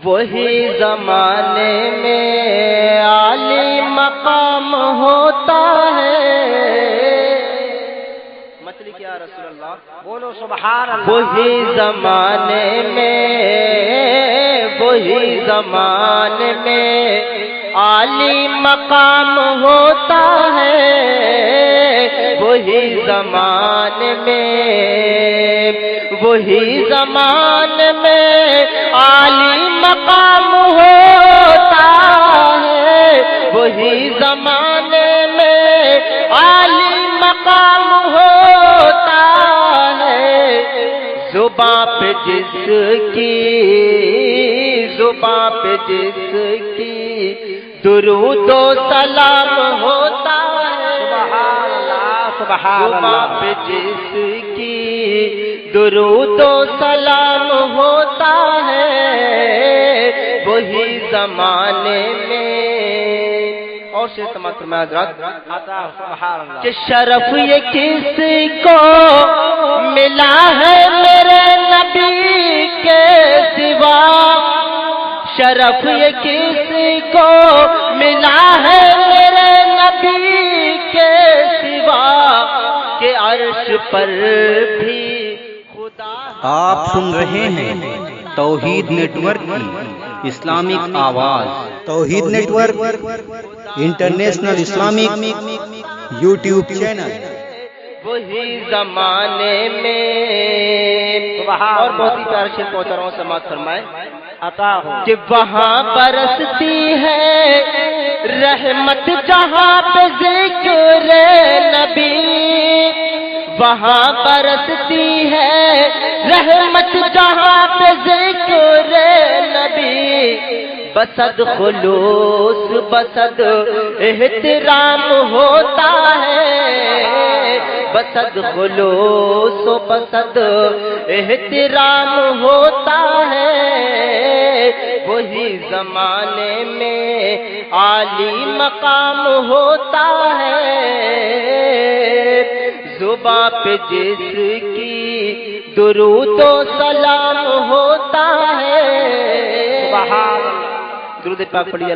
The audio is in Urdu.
وہی زمانے میں عالی مقام ہوتا ہے. مچھلی کیا رسول اللہ بولو سبحان اللہ. وہی زمانے میں عالی مقام ہوتا ہے. وہی زمانے میں عالی مقام ہوتا ہے. وہی زمانے میں عالی مقام ہوتا ہے. زباں پہ جس کی درود و سلام ہوتا ہے. سبحان اللہ سبحان اللہ. زباں پہ جس کی درود و سلام ہوتا ہے. وہی زمانے میں اور سے تمام حضرات کہ شرف یہ کس کو ملا ہے میرے نبی کے سوا. شرف یہ کس کو ملا ہے میرے نبی کے سوا کہ عرش پر بھی خدا. آپ سن رہے ہیں توحید نیٹ ورک کی اسلامک آواز. Tauheed network international Islamic YouTube channel. وہی زمانے میں اور بہت ہی پیار سے پہنچ رہا ہوں. سماعت فرمائے عطا ہو کہ وہاں برستی ہے رحمت جہاں پہ ذکر نبی. وہاں برستی ہے رحمت جہاں پہ ذکر نبی. بسد خلوص بسد احترام ہوتا ہے. بسد خلوص و بسد احترام ہوتا ہے. وہی زمانے میں عالی مقام ہوتا ہے. زباں پہ جس کی درود و سلام ہوتا ہے. سبحان اللہ. درود پاک پڑھیے.